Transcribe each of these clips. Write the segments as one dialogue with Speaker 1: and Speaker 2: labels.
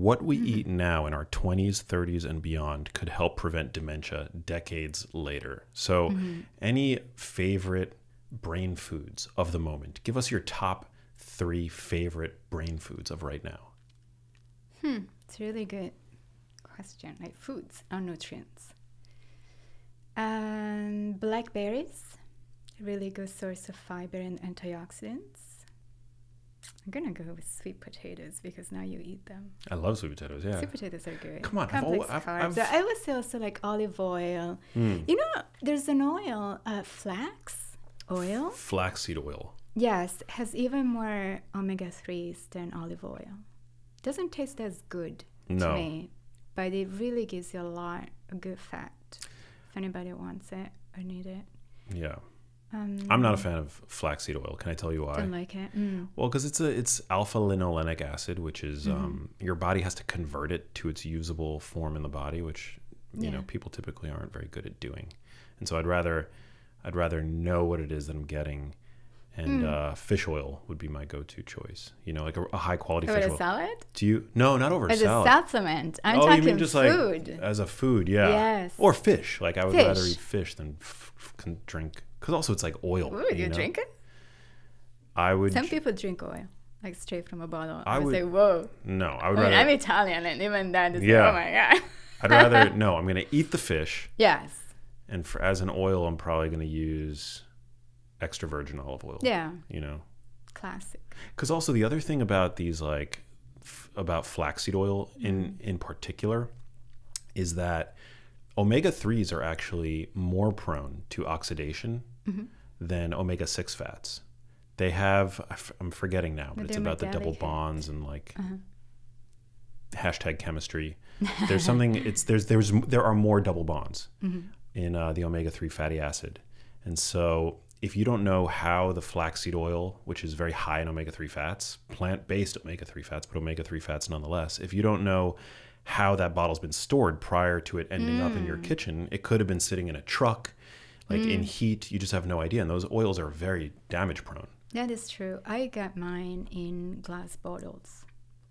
Speaker 1: what we eat now in our 20s, 30s, and beyond could help prevent dementia decades later. So any favorite brain foods of the moment? Give us your top 3 favorite brain foods of right now.
Speaker 2: It's a really good question. Like foods or nutrients. Blackberries, really good source of fiber and antioxidants. I'm gonna go with sweet potatoes because now you eat them.
Speaker 1: I love sweet potatoes. Yeah,
Speaker 2: Sweet potatoes are good.
Speaker 1: Come on,
Speaker 2: Complex carbs. I would say also like olive oil. You know, there's an oil, flax oil.
Speaker 1: Flaxseed oil.
Speaker 2: Yes, has even more omega-3s than olive oil. Doesn't taste as good to me, but it really gives you a lot of good fat. If anybody wants it or need it.
Speaker 1: Yeah. I'm not a fan of flaxseed oil. Can I tell you why?
Speaker 2: Don't like it.
Speaker 1: Well, because it's alpha linolenic acid, which is your body has to convert it to its usable form in the body, which you know people typically aren't very good at doing. And so I'd rather know what it is that I'm getting. And fish oil would be my go-to choice. You know, like a high-quality fish oil.
Speaker 2: Over a salad?
Speaker 1: Do you? No, not over
Speaker 2: as
Speaker 1: salad.
Speaker 2: As a supplement. I'm
Speaker 1: you
Speaker 2: talking
Speaker 1: mean just
Speaker 2: food.
Speaker 1: Like as a food, yeah.
Speaker 2: Yes.
Speaker 1: Or fish. Like I would rather eat fish than drink. Because also it's like oil.
Speaker 2: Ooh, you drink it?
Speaker 1: I would.
Speaker 2: Some people drink oil, like straight from a bottle.
Speaker 1: I would
Speaker 2: say, whoa.
Speaker 1: No, I would rather.
Speaker 2: I'm Italian, and even that is oh my God.
Speaker 1: I'd rather, no, I'm going to eat the fish.
Speaker 2: Yes.
Speaker 1: And as an oil, I'm probably going to use extra virgin olive oil.
Speaker 2: Yeah.
Speaker 1: You know?
Speaker 2: Classic.
Speaker 1: Because also the other thing about these, like, about flaxseed oil in particular is that omega-3s are actually more prone to oxidation than omega-6 fats. They have, I'm forgetting now, but it's about the double bonds and like hashtag chemistry. There's something, there are more double bonds in the omega-3 fatty acid. And so if you don't know how the flaxseed oil, which is very high in omega-3 fats, plant-based omega-3 fats, but omega-3 fats nonetheless, if you don't know how that bottle's been stored prior to it ending up in your kitchen, it could have been sitting in a truck, like in heat, you just have no idea. And those oils are very damage prone.
Speaker 2: That is true. I got mine in glass bottles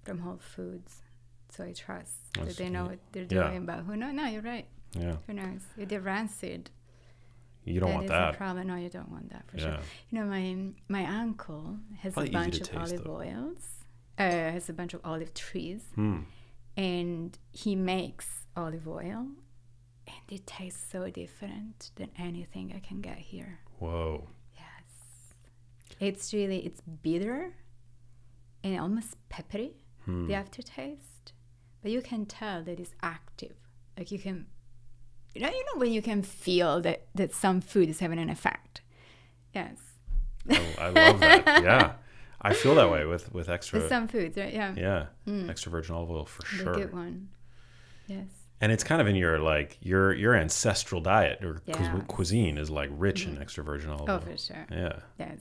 Speaker 2: from Whole Foods. So I trust that they know what they're doing, but who knows? No, you're right.
Speaker 1: Yeah.
Speaker 2: Who knows? If they're rancid.
Speaker 1: You don't want that.
Speaker 2: That is a problem. No, you don't want that for sure. You know, my uncle has
Speaker 1: Probably
Speaker 2: a bunch of olive oils, has a bunch of olive trees, and he makes olive oil, and it tastes so different than anything I can get here.
Speaker 1: Whoa.
Speaker 2: Yes. It's bitter and almost peppery, the aftertaste, but you can tell that it's active. Like you know when you can feel that some food is having an effect. Yes.
Speaker 1: I love that. Yeah. I feel that way with extra.
Speaker 2: With some foods, right? Yeah.
Speaker 1: Yeah. Extra virgin olive oil for sure.
Speaker 2: The good one. Yes.
Speaker 1: And it's kind of in your ancestral diet or cuisine is like rich in extra virgin olive oil.
Speaker 2: Oh, for sure.
Speaker 1: Yeah.
Speaker 2: Yes.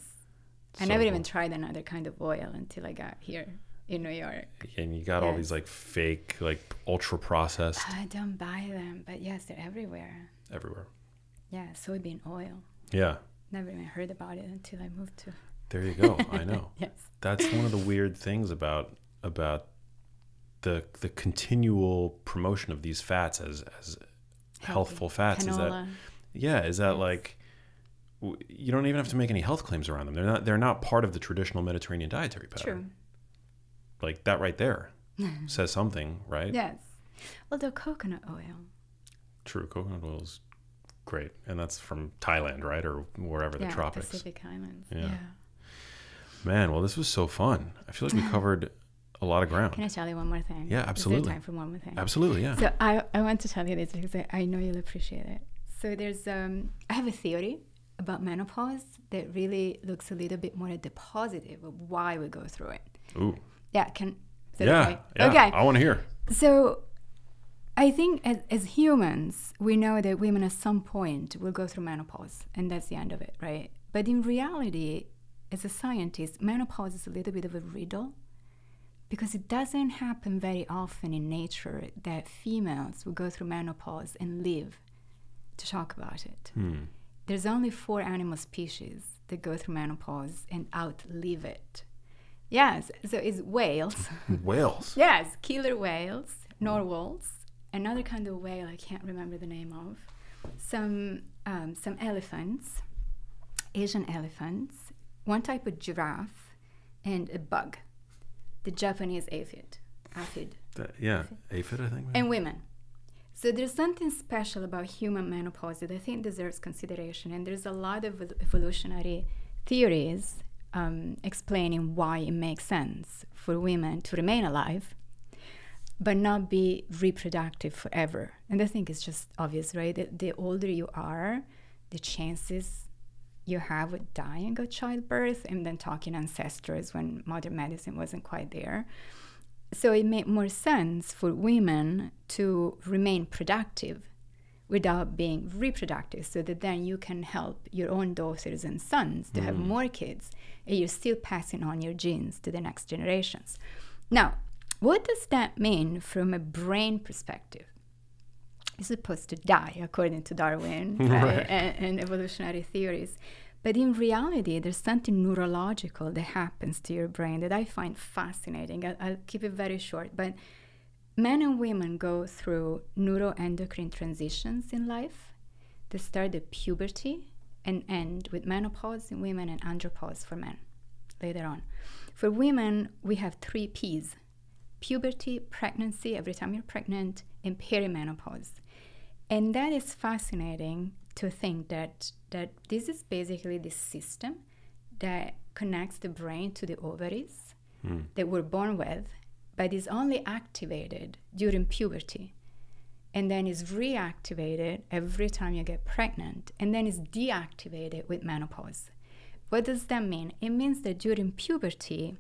Speaker 2: I never even tried another kind of oil until I got here in New York.
Speaker 1: And you got all these like fake, like ultra processed.
Speaker 2: I don't buy them, but yes, they're everywhere.
Speaker 1: Everywhere.
Speaker 2: Yeah, soybean oil.
Speaker 1: Yeah.
Speaker 2: Never even heard about it until I moved to.
Speaker 1: There you go. I know.
Speaker 2: Yes.
Speaker 1: That's one of the weird things about the continual promotion of these fats as healthful fats.
Speaker 2: Canola.
Speaker 1: Is that like you don't even have to make any health claims around them. They're not part of the traditional Mediterranean dietary pattern.
Speaker 2: True.
Speaker 1: Like that right there says something, right?
Speaker 2: Yes. Well, the coconut oil.
Speaker 1: True. Coconut oil is great. And that's from Thailand, right? Or wherever, the tropics.
Speaker 2: Pacific Islands.
Speaker 1: Yeah. Man, well, this was so fun. I feel like we covered a lot of ground.
Speaker 2: Can I tell you one more thing?
Speaker 1: Yeah, absolutely.
Speaker 2: Is there time for one more thing?
Speaker 1: Absolutely, yeah.
Speaker 2: So I want to tell you this because I know you'll appreciate it. So there's, I have a theory about menopause that really looks a little bit more at the positive of why we go through it.
Speaker 1: Ooh.
Speaker 2: Yeah, okay?
Speaker 1: Yeah, okay. I want to hear.
Speaker 2: So I think as humans, we know that women at some point will go through menopause, and that's the end of it, right? But in reality, as a scientist, menopause is a little bit of a riddle because it doesn't happen very often in nature that females will go through menopause and live to talk about it. There's only 4 animal species that go through menopause and outlive it. Yes, so it's whales.
Speaker 1: Whales.
Speaker 2: Yes, killer whales, narwhals, another kind of whale I can't remember the name of, some elephants, Asian elephants, one type of giraffe, and a bug, the Japanese aphid.
Speaker 1: Aphid, I think. Maybe?
Speaker 2: And women. So there's something special about human menopause that I think deserves consideration, and there's a lot of evolutionary theories explaining why it makes sense for women to remain alive but not be reproductive forever. And I think it's just obvious, right? That the older you are, the chances you have with dying of childbirth, and then talking ancestors when modern medicine wasn't quite there. So it made more sense for women to remain productive without being reproductive, so that then you can help your own daughters and sons to have more kids, and you're still passing on your genes to the next generations. Now, what does that mean from a brain perspective? You're supposed to die, according to Darwin
Speaker 1: Right.
Speaker 2: and evolutionary theories. But in reality, there's something neurological that happens to your brain that I find fascinating. I'll keep it very short. But men and women go through neuroendocrine transitions in life. They start at puberty and end with menopause in women and andropause for men later on. For women, we have 3 Ps: puberty, pregnancy, every time you're pregnant, and perimenopause. And that is fascinating to think that this is basically the system that connects the brain to the ovaries that we're born with, but is only activated during puberty, and then is reactivated every time you get pregnant, and then is deactivated with menopause. What does that mean? It means that during puberty,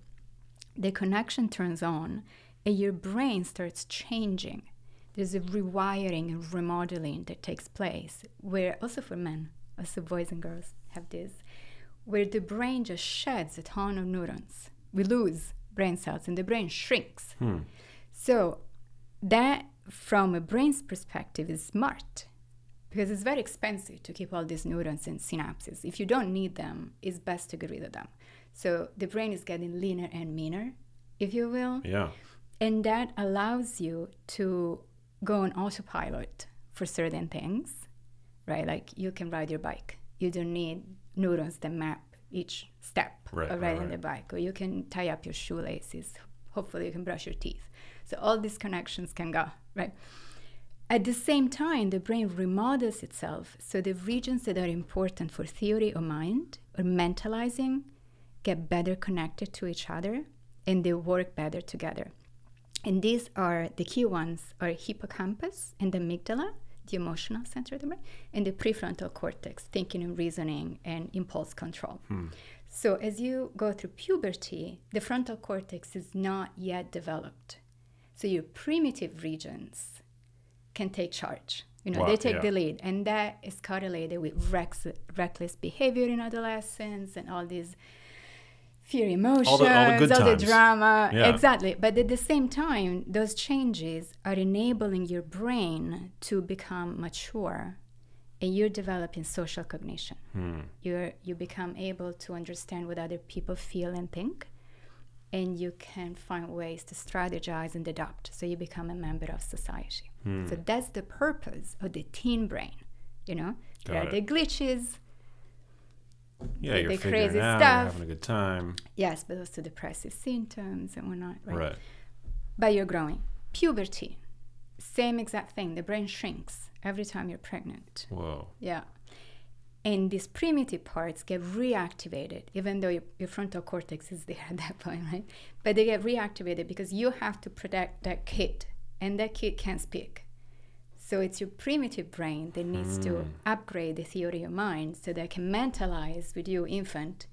Speaker 2: the connection turns on and your brain starts changing. There's a rewiring and remodeling that takes place, where also for men, also boys and girls have this, where the brain just sheds a ton of neurons. We lose brain cells and the brain shrinks. So that, from a brain's perspective, is smart, because it's very expensive to keep all these neurons and synapses. If you don't need them, it's best to get rid of them. So the brain is getting leaner and meaner, if you will.
Speaker 1: Yeah.
Speaker 2: And that allows you to go on autopilot for certain things, right? Like you can ride your bike. You don't need neurons that map each step of riding the bike. Or you can tie up your shoelaces. Hopefully you can brush your teeth. So all these connections can go, right? At the same time, the brain remodels itself, so the regions that are important for theory or mind or mentalizing get better connected to each other, and they work better together. And these are, the key ones are hippocampus and the amygdala, the emotional center of the brain, and the prefrontal cortex, thinking and reasoning and impulse control. So as you go through puberty, the frontal cortex is not yet developed. So your primitive regions can take charge. You know, they take the lead, and that is correlated with reckless behavior in adolescence and all these fear emotions, all the drama. Yeah. Exactly. But at the same time, those changes are enabling your brain to become mature, and you're developing social cognition. You become able to understand what other people feel and think, and you can find ways to strategize and adapt. So you become a member of society. So that's the purpose of the teen brain. You know, there are the glitches.
Speaker 1: Yeah, you're figuring
Speaker 2: crazy
Speaker 1: out,
Speaker 2: stuff.
Speaker 1: you're having a good time.
Speaker 2: Yes, but also depressive symptoms and whatnot, right?
Speaker 1: Right.
Speaker 2: But you're growing. Puberty, same exact thing. The brain shrinks every time you're pregnant.
Speaker 1: Whoa.
Speaker 2: Yeah. And these primitive parts get reactivated, even though your frontal cortex is there at that point, right? But they get reactivated because you have to protect that kid, and that kid can't speak. So it's your primitive brain that needs to upgrade the theory of mind so that it can mentalize with you, infant,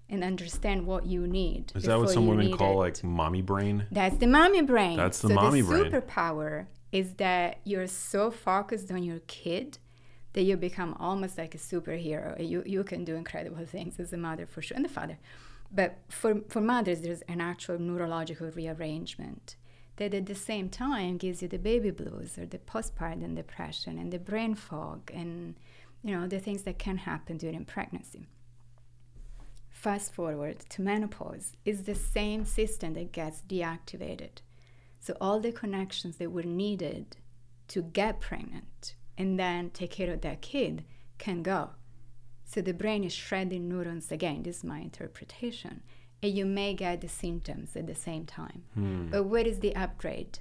Speaker 2: and understand what you need.
Speaker 1: Is that what some women call like mommy brain?
Speaker 2: That's the mommy brain.
Speaker 1: That's the mommy brain.
Speaker 2: So the superpower is that you're so focused on your kid that you become almost like a superhero. You can do incredible things as a mother, for sure, and the father. But for mothers, there's an actual neurological rearrangement that at the same time gives you the baby blues or the postpartum depression and the brain fog and, you know, the things that can happen during pregnancy. fast forward to menopause, is the same system that gets deactivated. So all the connections that were needed to get pregnant and then take care of that kid can go. So the brain is shredding neurons again. This is my interpretation. And you may get the symptoms at the same time. But what is the upgrade?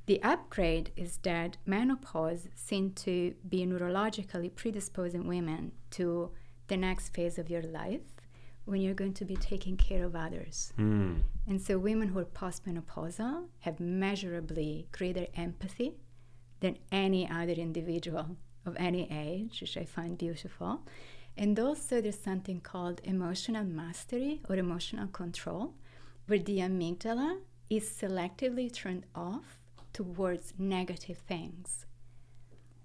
Speaker 2: The upgrade is that menopause seems to be neurologically predisposing women to the next phase of your life when you're going to be taking care of others. And so women who are postmenopausal have measurably greater empathy than any other individual of any age, which I find beautiful. And also there's something called emotional mastery or emotional control, where the amygdala is selectively turned off towards negative things.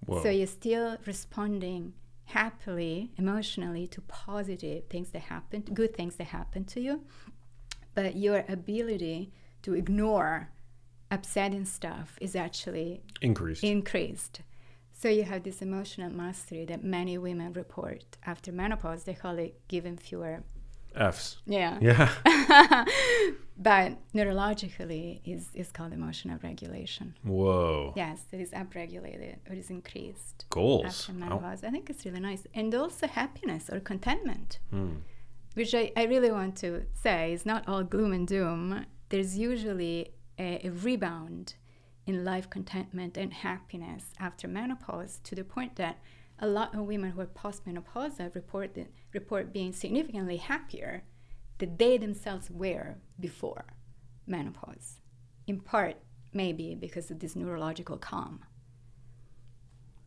Speaker 1: Whoa.
Speaker 2: So you're still responding happily, emotionally, to positive things that happen, good things that happen to you, but your ability to ignore upsetting stuff is actually increased. So you have this emotional mastery that many women report after menopause. They call it giving fewer
Speaker 1: F's.
Speaker 2: Yeah. But neurologically is called emotional regulation.
Speaker 1: Whoa.
Speaker 2: Yes, it is upregulated or is increased.
Speaker 1: Goals.
Speaker 2: After menopause. I think it's really nice. And also happiness or contentment, which I really want to say is not all gloom and doom. There's usually a rebound in life contentment and happiness after menopause, to the point that a lot of women who are postmenopausal report being significantly happier than they themselves were before menopause. In part, maybe because of this neurological calm.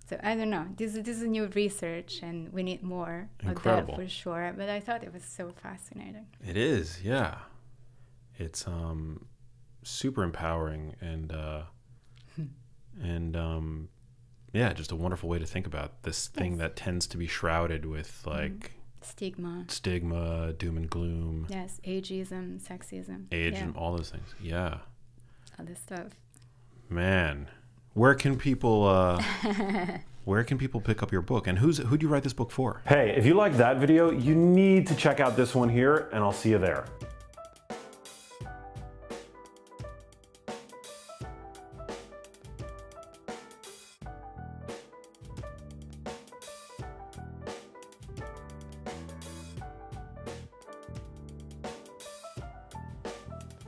Speaker 2: So I don't know. This is new research, and we need more of that for sure. But I thought it was so fascinating.
Speaker 1: It is, yeah. It's super empowering and yeah, just a wonderful way to think about this thing that tends to be shrouded with like stigma, doom and gloom.
Speaker 2: Yes, ageism, sexism.
Speaker 1: Ageism, all those things. Yeah.
Speaker 2: All this stuff.
Speaker 1: Man, where can people pick up your book, and who'd you write this book for?
Speaker 3: Hey, if you liked that video, you need to check out this one here, and I'll see you there.